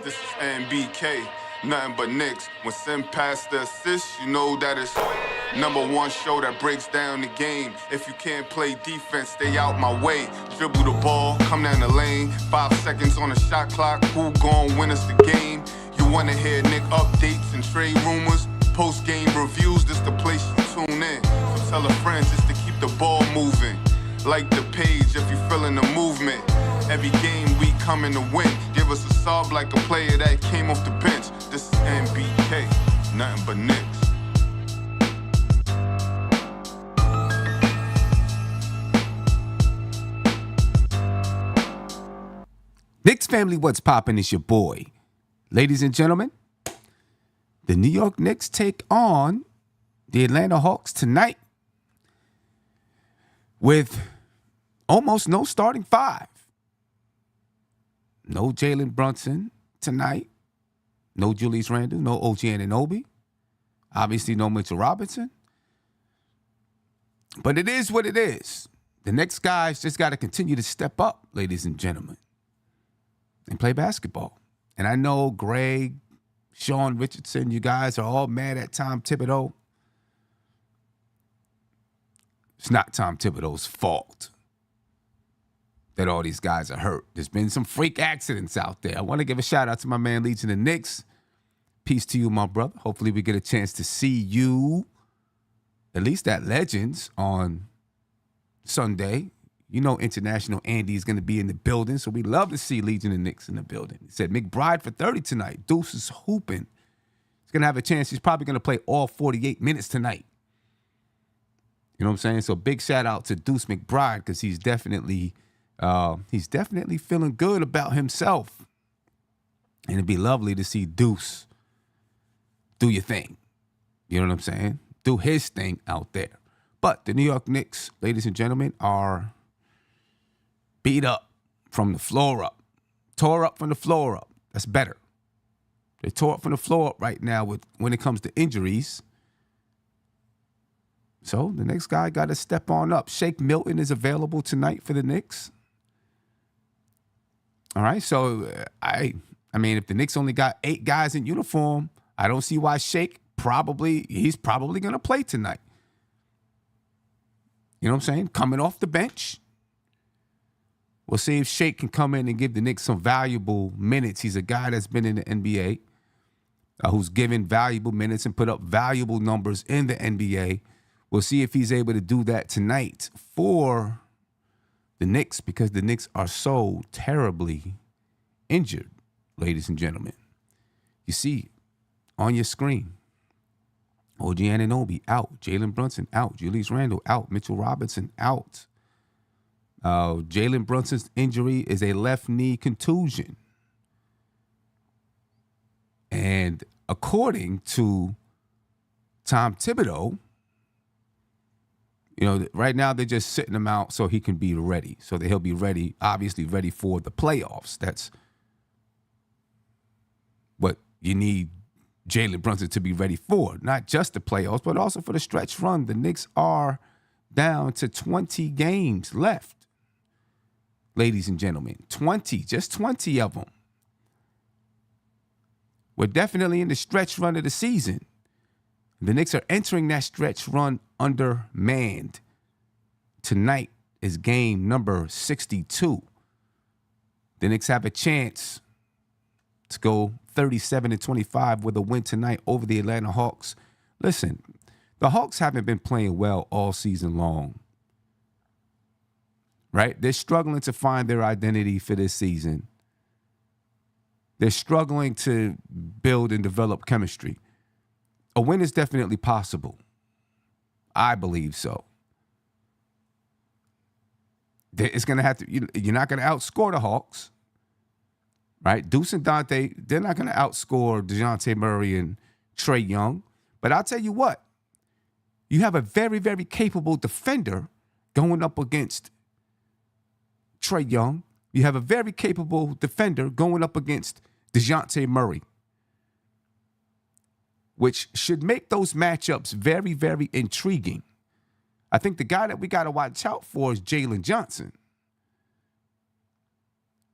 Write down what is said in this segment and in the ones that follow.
This is NBK, nothing but Knicks. When Sim passed the assist, you know that it's #1 show that breaks down the game. If you can't play defense, stay out my way. Dribble the ball, come down the lane. 5 seconds on the shot clock, who gon' win us the game? You wanna hear Nick updates and trade rumors? Post-game reviews, this the place you tune in. So tell a friend just to keep the ball moving. Like the page if you feeling the movement. Every game we coming to win. Give us a sub like a player that came off the bench. This is NBK, nothing but Knicks. Knicks family, what's poppin'? It's your boy. Ladies and gentlemen, the New York Knicks take on the Atlanta Hawks tonight with almost no starting five. No Jalen Brunson tonight. No Julius Randle. No OG Anunoby. Obviously no Mitchell Robinson. But it is what it is. The next guys just got to continue to step up, ladies and gentlemen, and play basketball. And I know Greg, Sean Richardson, you guys are all mad at Tom Thibodeau. It's not Tom Thibodeau's fault that all these guys are hurt. There's been some freak accidents out there. I want to give a shout out to my man Legion of Knicks. Peace to you, my brother. Hopefully we get a chance to see you, at least at Legends, on Sunday. You know International Andy is going to be in the building, so we love to see Legion of Knicks in the building. He said McBride for 30 tonight. Deuce is hooping. He's going to have a chance. He's probably going to play all 48 minutes tonight. You know what I'm saying? So big shout out to Deuce McBride because he's definitely feeling good about himself. And it'd be lovely to see Deuce do your thing. You know what I'm saying? Do his thing out there. But the New York Knicks, ladies and gentlemen, are beat up from the floor up. Tore up from the floor up. That's better. They tore up from the floor up right now when it comes to injuries. So the next guy got to step on up. Shake Milton is available tonight for the Knicks. All right, so I mean, if the Knicks only got 8 guys in uniform, I don't see why Shake he's probably going to play tonight. You know what I'm saying? Coming off the bench. We'll see if Shake can come in and give the Knicks some valuable minutes. He's a guy that's been in the NBA, who's given valuable minutes and put up valuable numbers in the NBA. We'll see if he's able to do that tonight for the Knicks because the Knicks are so terribly injured, ladies and gentlemen. You see on your screen, OG Anunoby out, Jalen Brunson out, Julius Randle out, Mitchell Robinson out. Jalen Brunson's injury is a left knee contusion. And according to Tom Thibodeau, you know, right now they're just sitting him out so he can be ready. So that he'll be ready, obviously ready for the playoffs. That's what you need Jalen Brunson to be ready for. Not just the playoffs, but also for the stretch run. The Knicks are down to 20 games left. Ladies and gentlemen, 20, just 20 of them. We're definitely in the stretch run of the season. The Knicks are entering that stretch run undermanned. Tonight is game number 62. The Knicks have a chance to go 37-25 with a win tonight over the Atlanta Hawks. Listen, the Hawks haven't been playing well all season long. Right? They're struggling to find their identity for this season. They're struggling to build and develop chemistry. A win is definitely possible. I believe so. It's going to have to, you're not going to outscore the Hawks. Right? Deuce and Dante, they're not going to outscore DeJounte Murray and Trae Young. But I'll tell you what, you have a very, very capable defender going up against Trae Young. You have a very capable defender going up against DeJounte Murray, which should make those matchups very, very intriguing. I think the guy that we got to watch out for is Jalen Johnson.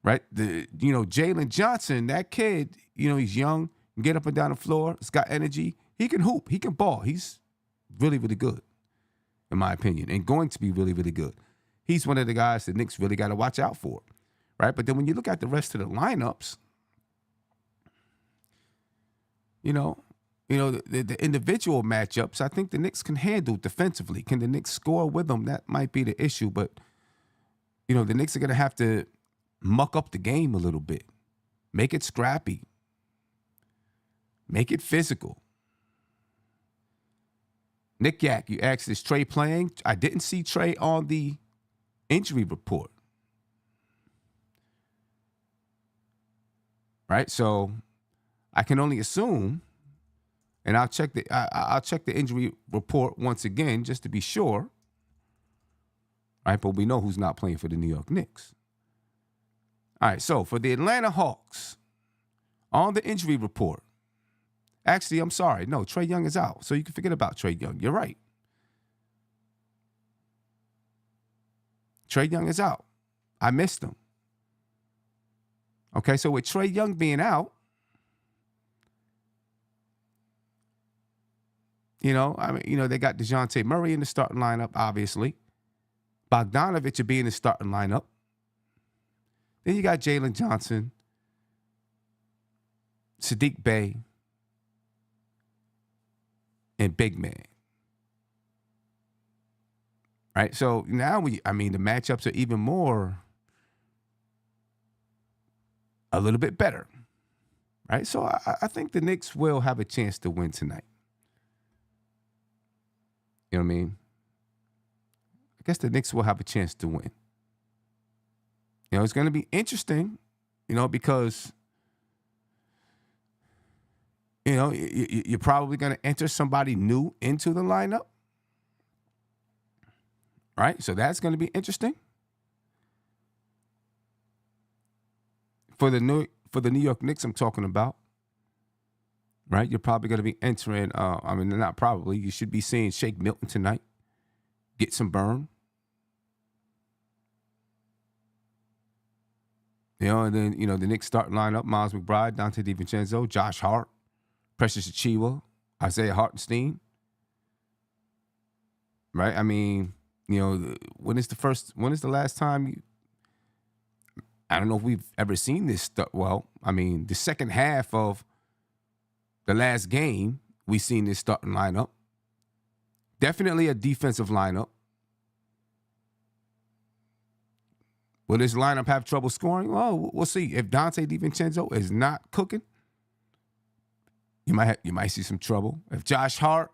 right? Jalen Johnson, that kid, he's young, can get up and down the floor, he's got energy. He can hoop, he can ball. He's really, really good, in my opinion, and going to be really, really good. He's one of the guys the Knicks really got to watch out for, right? But then when you look at the rest of the lineups, the individual matchups, I think the Knicks can handle defensively. Can the Knicks score with them? That might be the issue. But, the Knicks are going to have to muck up the game a little bit. Make it scrappy. Make it physical. Nick Yak, you asked, is Trey playing? I didn't see Trey on the injury report. Right? So I can only assume, and I'll check the injury report once again just to be sure. Right? But we know who's not playing for the New York Knicks. All right, so for the Atlanta Hawks, on the injury report, actually, I'm sorry. No, Trae Young is out. So you can forget about Trae Young. You're right. Trae Young is out. I missed him. Okay, so with Trae Young being out, they got DeJounte Murray in the starting lineup, obviously. Bogdanovich will be in the starting lineup. Then you got Jalen Johnson, Sadiq Bey, and Big Man. Right? So now the matchups are even more, a little bit better. Right? So I think the Knicks will have a chance to win tonight. You know what I mean? I guess the Knicks will have a chance to win. It's going to be interesting, because, you're probably going to enter somebody new into the lineup. Right? So that's going to be interesting. For the New York Knicks I'm talking about, right? You're probably going to be entering, not probably, you should be seeing Shake Milton tonight. Get some burn. And then, the Knicks starting lineup, Miles McBride, Dante DiVincenzo, Josh Hart, Precious Achiuwa, Isaiah Hartenstein. Right? When is the last time I don't know if we've ever seen this stuff. Well, the second half of the last game, we seen this starting lineup. Definitely a defensive lineup. Will this lineup have trouble scoring? Well, we'll see. If Dante DiVincenzo is not cooking, you might see some trouble. If Josh Hart,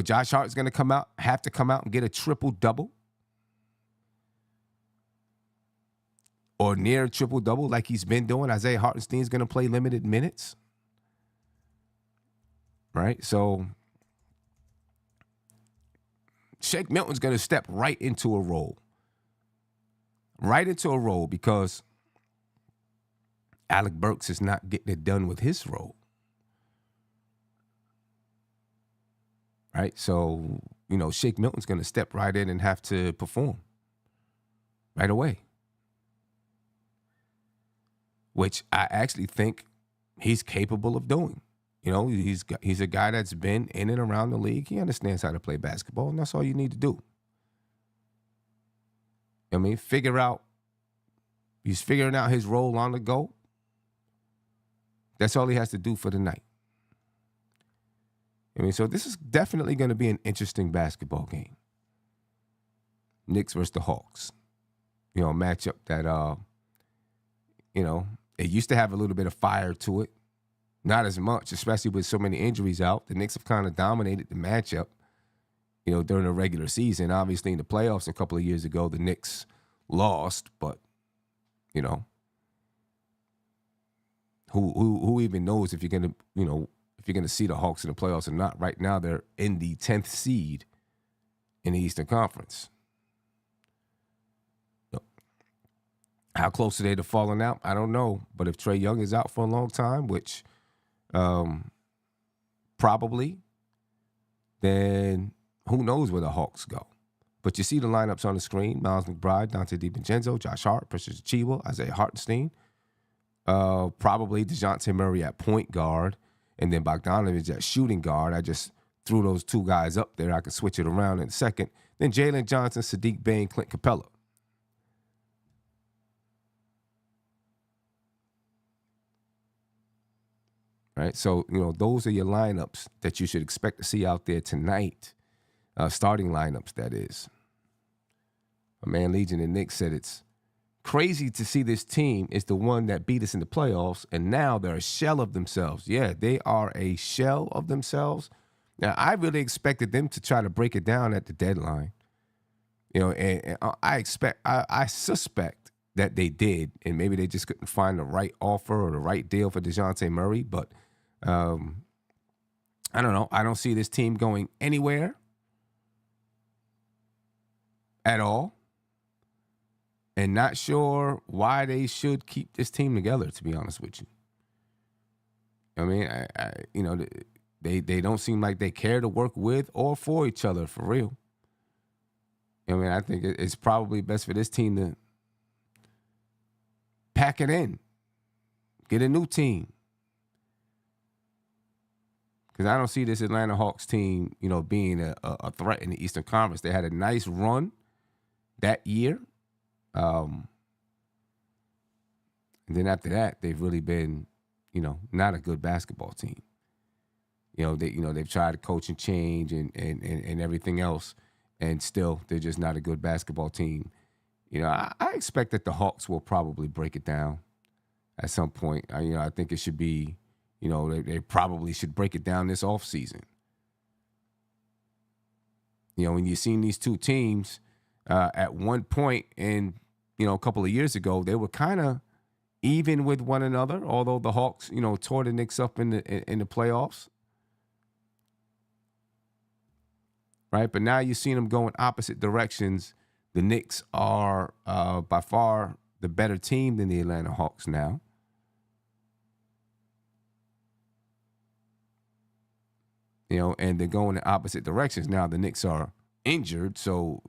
Josh Hart's going to have to come out and get a triple-double. Or near triple-double like he's been doing. Isaiah Hartenstein's going to play limited minutes. Right? So Shake Milton's going to step right into a role. Right into a role because Alec Burks is not getting it done with his role. Right? So, Shake Milton's going to step right in and have to perform right away. Which I actually think he's capable of doing. He's a guy that's been in and around the league. He understands how to play basketball, and that's all you need to do. He's figuring out his role on the go. That's all he has to do for the night. So this is definitely going to be an interesting basketball game. Knicks versus the Hawks. A matchup that, it used to have a little bit of fire to it. Not as much, especially with so many injuries out. The Knicks have kind of dominated the matchup, during the regular season. Obviously, in the playoffs a couple of years ago, the Knicks lost, but, who even knows if you're going to see the Hawks in the playoffs or not. Right now, they're in the 10th seed in the Eastern Conference. How close are they to falling out? I don't know. But if Trae Young is out for a long time, which probably, then who knows where the Hawks go. But you see the lineups on the screen: Miles McBride, Dante DiVincenzo, Josh Hart, Precious Achiuwa, Isaiah Hartenstein, probably DeJounte Murray at point guard, and then Bogdanovich at shooting guard. I just threw those two guys up there. I could switch it around in a second. Then Jalen Johnson, Sadiq Bey, and Clint Capella. Right, so those are your lineups that you should expect to see out there tonight. Starting lineups, that is. My man Legion and Knicks said it's crazy to see this team is the one that beat us in the playoffs, and now they're a shell of themselves. Yeah, they are a shell of themselves. Now, I really expected them to try to break it down at the deadline. And I suspect that they did, and maybe they just couldn't find the right offer or the right deal for DeJounte Murray. But I don't know. I don't see this team going anywhere at all, and not sure why they should keep this team together, to be honest with you. I mean, they don't seem like they care to work with or for each other, for real. I mean, I think it's probably best for this team to pack it in, get a new team. Because I don't see this Atlanta Hawks team, being a threat in the Eastern Conference. They had a nice run that year. And then after that, they've really been, not a good basketball team. They've tried to coach and change and everything else, and still they're just not a good basketball team. I expect that the Hawks will probably break it down at some point. I think it should be, they probably should break it down this offseason. When you've seen these two teams at one point in, a couple of years ago, they were kind of even with one another, although the Hawks, tore the Knicks up in the playoffs. Right? But now you've seen them go in opposite directions. The Knicks are by far the better team than the Atlanta Hawks now. And they're going in opposite directions. Now the Knicks are injured, so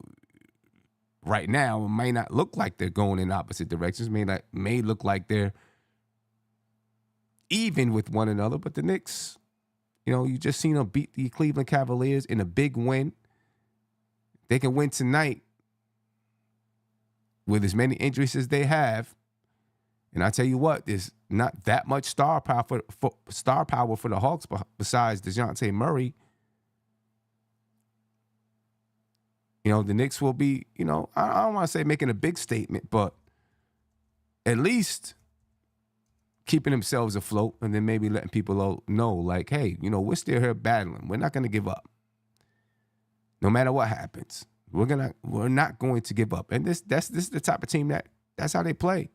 right now it may not look like they're going in opposite directions. May look like they're even with one another. But the Knicks, you just seen them beat the Cleveland Cavaliers in a big win. They can win tonight with as many injuries as they have. And I tell you what, there's not that much star power for the Hawks besides DeJounte Murray. The Knicks will be, I don't want to say making a big statement, but at least keeping themselves afloat, and then maybe letting people know, like, hey, we're still here battling. We're not going to give up. No matter what happens, we're not going to give up. And this is the type of team that's how they play.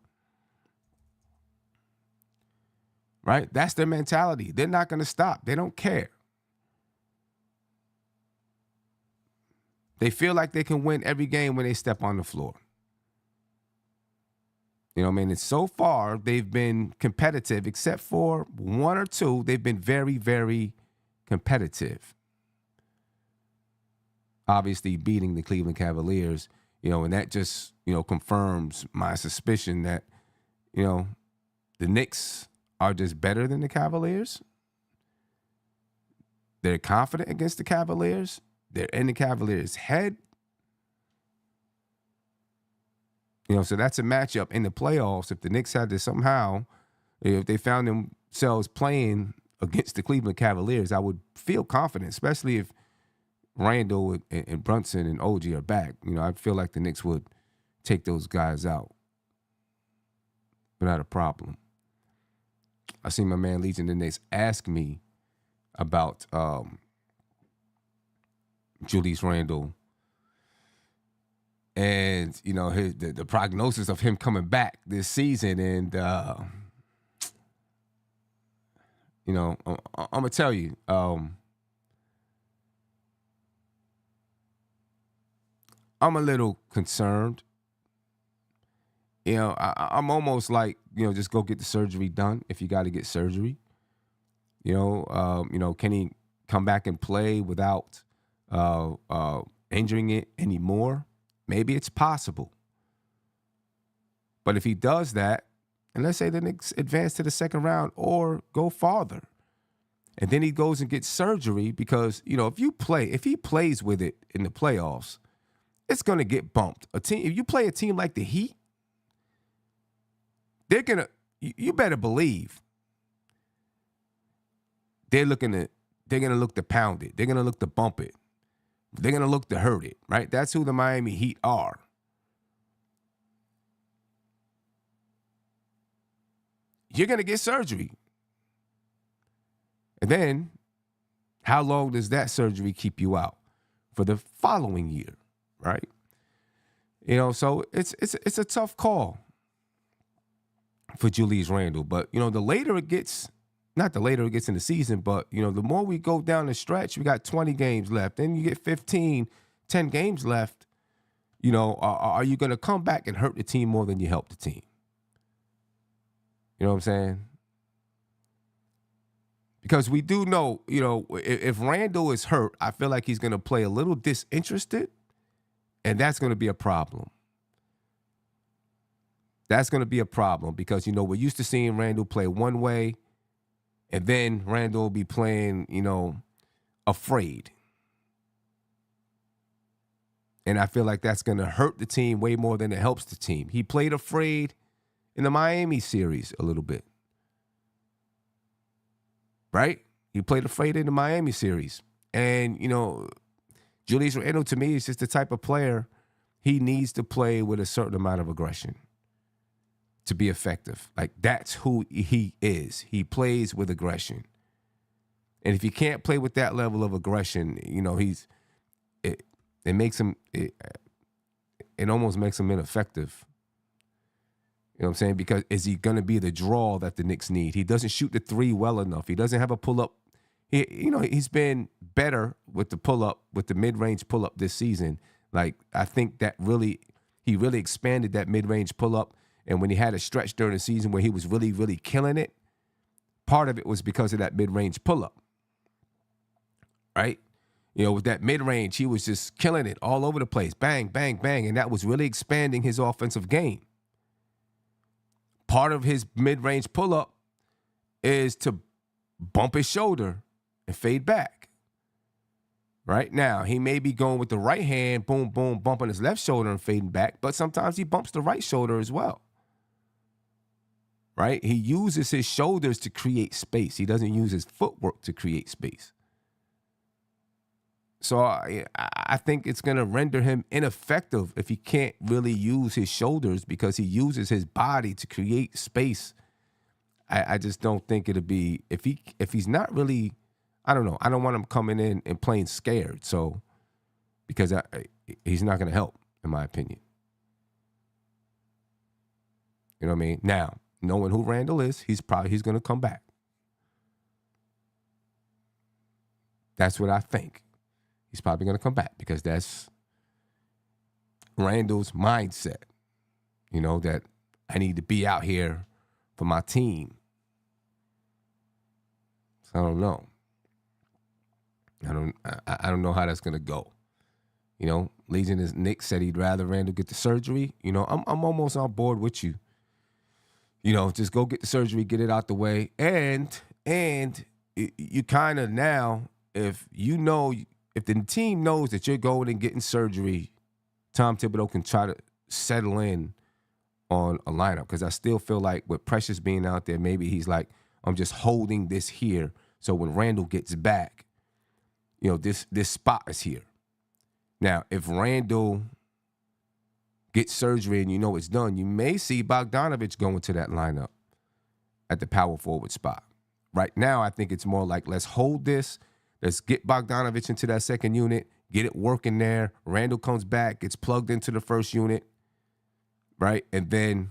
Right? That's their mentality. They're not going to stop. They don't care. They feel like they can win every game when they step on the floor. And so far, they've been competitive, except for one or two. They've been very, very competitive. Obviously, beating the Cleveland Cavaliers, and that just, confirms my suspicion that, the Knicks are just better than the Cavaliers. They're confident against the Cavaliers. They're in the Cavaliers' head. So that's a matchup in the playoffs. If the Knicks had to somehow, if they found themselves playing against the Cleveland Cavaliers, I would feel confident, especially if Randle and Brunson and OG are back. I feel like the Knicks would take those guys out without a problem. I seen my man Legion and the Knicks ask me about Julius Randle and, the prognosis of him coming back this season. And, I'm going to tell you, I'm a little concerned. I'm almost like, just go get the surgery done if you got to get surgery. Can he come back and play without injuring it anymore, maybe it's possible. But if he does that, and let's say the Knicks advance to the second round or go farther, and then he goes and gets surgery because, if he plays with it in the playoffs, it's going to get bumped. If you play a team like the Heat, you better believe they're going to look to pound it. They're going to look to bump it. They're going to look to hurt it, right? That's who the Miami Heat are. You're going to get surgery. And then, how long does that surgery keep you out? For the following year, right? So it's a tough call for Julius Randle. But, the later it gets, not the later it gets in the season, but, the more we go down the stretch, we got 20 games left. Then you get 10 games left. Are you going to come back and hurt the team more than you help the team? You know what I'm saying? Because we do know, if Randle is hurt, I feel like he's going to play a little disinterested, and that's going to be a problem. That's going to be a problem because, we're used to seeing Randle play one way, and then Randle will be playing, afraid. And I feel like that's going to hurt the team way more than it helps the team. He played afraid in the Miami series a little bit. Right? He played afraid in the Miami series. And, Julius Randle, to me, is just the type of player he needs to play with a certain amount of aggression to be effective. Like, that's who he is. He plays with aggression. And if he can't play with that level of aggression, it almost makes him ineffective. You know what I'm saying? Because is he going to be the draw that the Knicks need? He doesn't shoot the three well enough. He doesn't have a pull-up. He's been better with the pull-up, with the mid-range pull-up this season. Like, I think that he really expanded that mid-range pull-up. And when he had a stretch during the season where he was really, really killing it, part of it was because of that mid-range pull-up. Right? With that mid-range, he was just killing it all over the place. Bang, bang, bang. And that was really expanding his offensive game. Part of his mid-range pull-up is to bump his shoulder and fade back. Right now, he may be going with the right hand, boom, boom, bumping his left shoulder and fading back, but sometimes he bumps the right shoulder as well. Right? He uses his shoulders to create space. He doesn't use his footwork to create space. So I think it's going to render him ineffective if he can't really use his shoulders because he uses his body to create space. I just don't think it'll be if he's not really. I don't know. I don't want him coming in and playing scared. So because he's not going to help, in my opinion. You know what I mean? Now, knowing who Randle is, he's going to come back. That's what I think. He's probably going to come back because that's Randle's mindset, that I need to be out here for my team. So I don't know. I don't know how that's going to go. Legion is Nick said he'd rather Randle get the surgery. I'm almost on board with you. Just go get the surgery, get it out the way. And you kind of now, if the team knows that you're going and getting surgery, Tom Thibodeau can try to settle in on a lineup. Because I still feel like with Precious being out there, maybe he's like, I'm just holding this here. So when Randle gets back, this spot is here. Now, if Randle gets surgery and it's done, you may see Bogdanovich go into that lineup at the power forward spot. Right now, I think it's more like, let's hold this. Let's get Bogdanovich into that second unit, get it working there. Randle comes back, gets plugged into the first unit, right? And then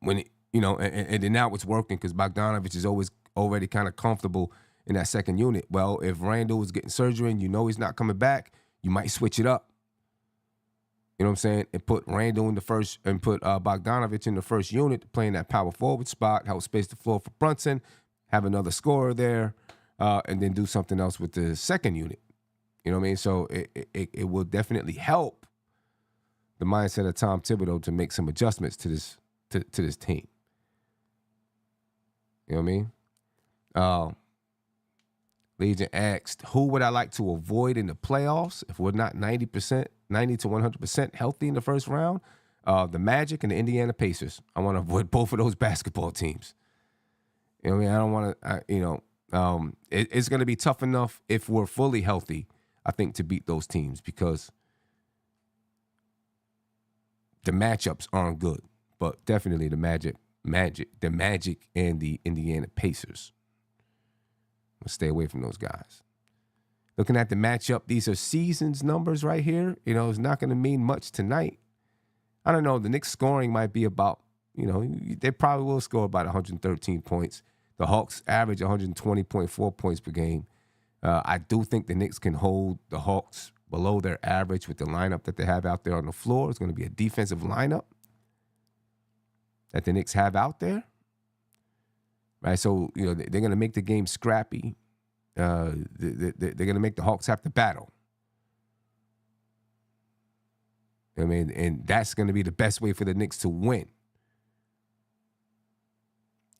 when, and then now it's working because Bogdanovich is always already kind of comfortable in that second unit. Well, if Randle is getting surgery and he's not coming back, you might switch it up. You know what I'm saying? And put Randle in the first and put Bogdanovich in the first unit, playing that power forward spot, help space the floor for Brunson, have another scorer there. And then do something else with the second unit. You know what I mean? So it will definitely help the mindset of Tom Thibodeau to make some adjustments to this team. You know what I mean? Legion asked, who would I like to avoid in the playoffs if we're not 90% to 100% healthy in the first round? The Magic and the Indiana Pacers. I want to avoid both of those basketball teams. You know what I mean? I don't want to, it's going to be tough enough if we're fully healthy, I think, to beat those teams because the matchups aren't good. But definitely the Magic and the Indiana Pacers. I'll stay away from those guys. Looking at the matchup, these are seasons numbers right here. You know, it's not going to mean much tonight. I don't know. The Knicks scoring might be about, they probably will score about 113 points. The Hawks average 120.4 points per game. I do think the Knicks can hold the Hawks below their average with the lineup that they have out there on the floor. It's going to be a defensive lineup that the Knicks have out there. Right, so they're going to make the game scrappy. They're going to make the Hawks have to battle. I mean, and that's going to be the best way for the Knicks to win.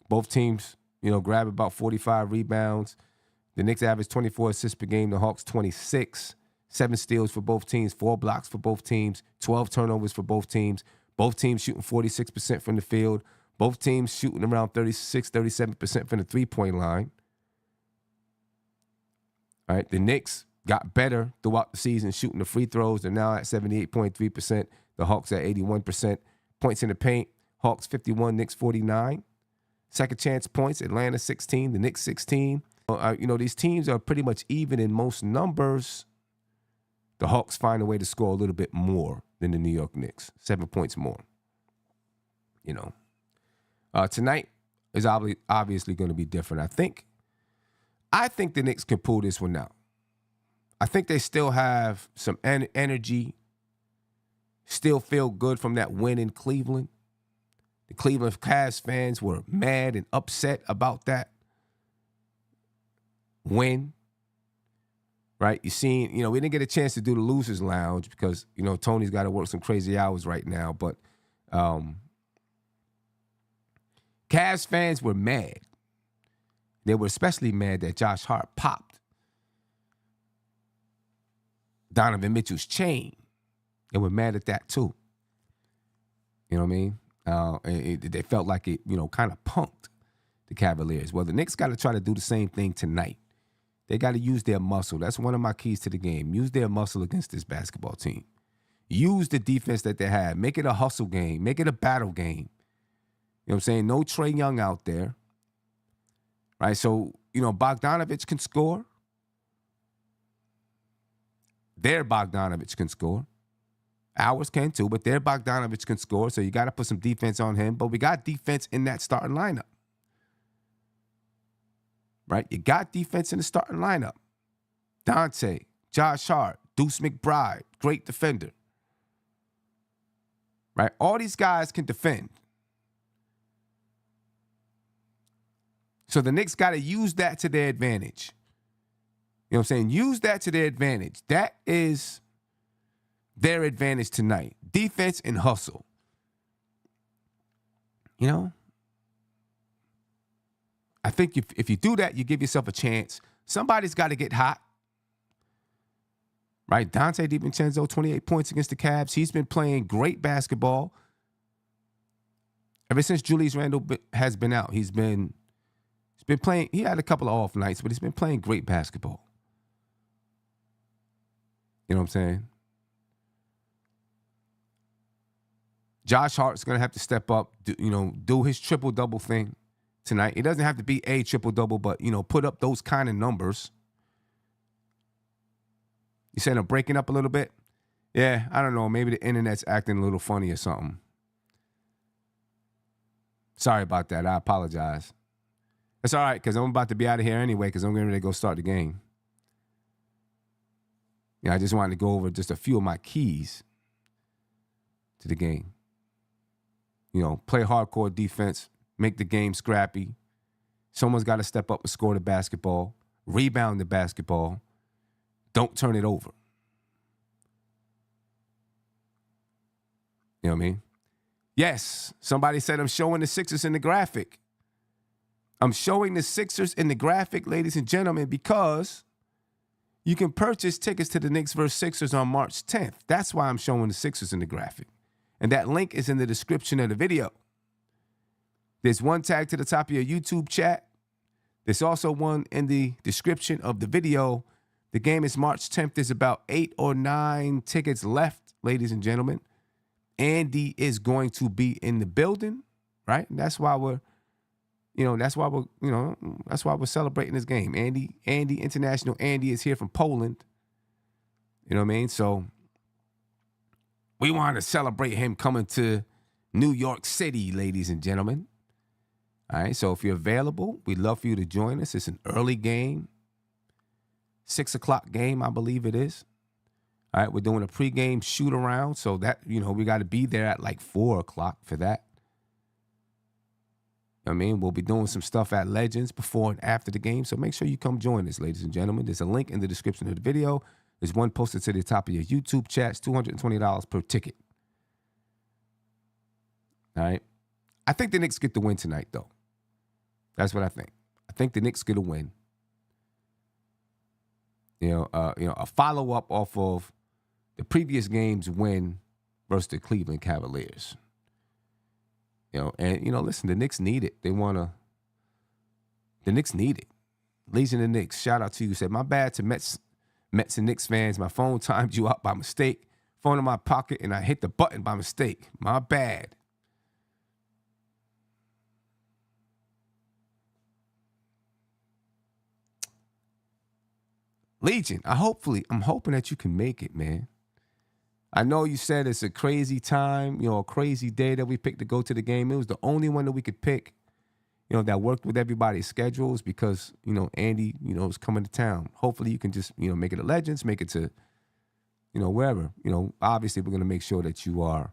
Both teams, grab about 45 rebounds. The Knicks average 24 assists per game. The Hawks 26. 7 steals for both teams. 4 blocks for both teams. 12 turnovers for both teams. Both teams shooting 46% from the field. Both teams shooting around 36, 37% from the three-point line. All right, the Knicks got better throughout the season shooting the free throws. They're now at 78.3%. The Hawks at 81%. Points in the paint, Hawks 51, Knicks 49. Second chance points, Atlanta 16, the Knicks 16. These teams are pretty much even in most numbers. The Hawks find a way to score a little bit more than the New York Knicks, 7 points more. Tonight is obviously going to be different. I think the Knicks can pull this one out. I think they still have some energy, still feel good from that win in Cleveland. The Cleveland Cavs fans were mad and upset about that win. Right? You seen, we didn't get a chance to do the losers lounge because, Tony's got to work some crazy hours right now, but Cavs fans were mad. They were especially mad that Josh Hart popped Donovan Mitchell's chain. They were mad at that too. You know what I mean? They felt like it, kind of punked the Cavaliers. Well, the Knicks got to try to do the same thing tonight. They got to use their muscle. That's one of my keys to the game. Use their muscle against this basketball team. Use the defense that they have. Make it a hustle game. Make it a battle game. You know what I'm saying? No Trae Young out there. Right? So, Bogdanovich can score. Their Bogdanovich can score. Ours can too, but their Bogdanovich can score. So you got to put some defense on him. But we got defense in that starting lineup. Right? You got defense in the starting lineup. Dante, Josh Hart, Deuce McBride, great defender. Right? All these guys can defend. So the Knicks got to use that to their advantage. You know what I'm saying? Use that to their advantage. That is their advantage tonight. Defense and hustle. I think if you do that, you give yourself a chance. Somebody's got to get hot. Right? Dante DiVincenzo, 28 points against the Cavs. He's been playing great basketball. Ever since Julius Randle has been out, he's been playing. He had a couple of off nights, but he's been playing great basketball. You know what I'm saying? Josh Hart's going to have to step up, do his triple-double thing tonight. It doesn't have to be a triple-double, but, put up those kind of numbers. You saying I'm breaking up a little bit? Yeah, I don't know. Maybe the internet's acting a little funny or something. Sorry about that. I apologize. It's all right, because I'm about to be out of here anyway, because I'm getting ready to go start the game. I just wanted to go over just a few of my keys to the game. Play hardcore defense, make the game scrappy. Someone's got to step up and score the basketball, rebound the basketball, Don't turn it over. You know what I mean? Yes, somebody said I'm showing the Sixers in the graphic. I'm showing the Sixers in the graphic, ladies and gentlemen, because you can purchase tickets to the Knicks vs. Sixers on March 10th. That's why I'm showing the Sixers in the graphic. And that link is in the description of the video. There's one tag to the top of your YouTube chat. There's also one in the description of the video. The game is March 10th. There's about 8 or 9 tickets left, ladies and gentlemen. Andy is going to be in the building, right? And that's why we're celebrating this game. Andy, International Andy is here from Poland. You know what I mean? So we want to celebrate him coming to New York City, ladies and gentlemen. All right, so if you're available, we'd love for you to join us. It's an early game, 6 o'clock game, I believe it is. All right, we're doing a pregame shoot around, so that, we got to be there at like 4 o'clock for that. I mean, we'll be doing some stuff at Legends before and after the game, so make sure you come join us, ladies and gentlemen. There's a link in the description of the video. There's one posted to the top of your YouTube chats, $220 per ticket. All right. I think the Knicks get the win tonight, though. That's what I think. I think the Knicks get a win. A follow-up off of the previous game's win versus the Cleveland Cavaliers. Listen, the Knicks need it. The Knicks need it. Legion of Knicks, shout out to you. Said, my bad to Mets and Knicks fans. My phone timed you up by mistake. Phone in my pocket, and I hit the button by mistake. My bad. Legion, I'm hoping that you can make it, man. I know you said it's a crazy time, a crazy day that we picked to go to the game. It was the only one that we could pick, that worked with everybody's schedules because, Andy, is coming to town. Hopefully you can just, make it a Legends, make it to, wherever. Obviously we're going to make sure that you are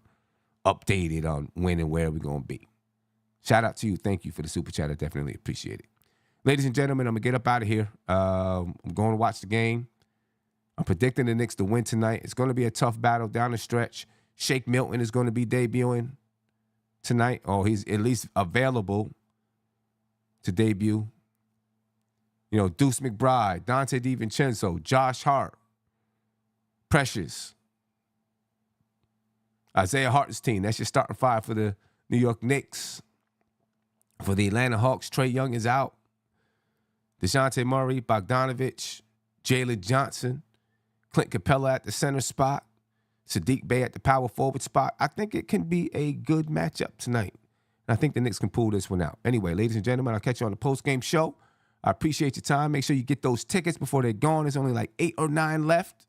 updated on when and where we're going to be. Shout out to you. Thank you for the super chat. I definitely appreciate it. Ladies and gentlemen, I'm going to get up out of here. I'm going to watch the game. I'm predicting the Knicks to win tonight. It's going to be a tough battle down the stretch. Shake Milton is going to be debuting tonight. Oh, he's at least available to debut. Deuce McBride, Dante DiVincenzo, Josh Hart, Precious, Isaiah Hartenstein. That's your starting five for the New York Knicks. For the Atlanta Hawks, Trae Young is out. DeJounte Murray, Bogdanovich, Jalen Johnson, Clint Capella at the center spot, Sadiq Bey at the power forward spot. I think it can be a good matchup tonight. And I think the Knicks can pull this one out. Anyway, ladies and gentlemen, I'll catch you on the postgame show. I appreciate your time. Make sure you get those tickets before they're gone. There's only like 8 or 9 left.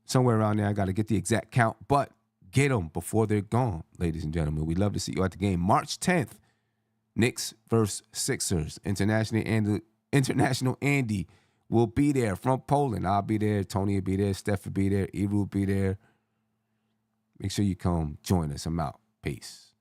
Somewhere around there, I got to get the exact count. But get them before they're gone, ladies and gentlemen. We'd love to see you at the game. March 10th. Knicks versus Sixers. International Andy will be there from Poland. I'll be there. Tony will be there. Steph will be there. Eru will be there. Make sure you come join us. I'm out. Peace.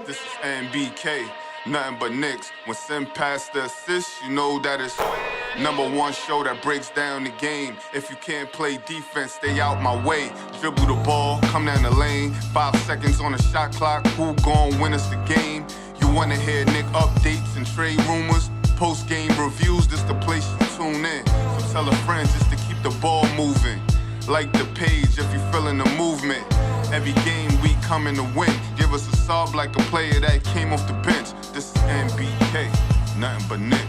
This is NBK. Nothing but Knicks. When Sim passed the assist, you know that it's #1 show that breaks down the game. If you can't play defense, stay out my way. Dribble the ball, come down the lane. 5 seconds on the shot clock. Who gon' win us the game? You wanna hear Nick updates and trade rumors? Post-game reviews, this the place you tune in. So tell a friend just to keep the ball moving. Like the page if you feeling the movement. Every game we coming to win. Give us a sub like a player that came off the bench. This is NBK, nothing but Nick.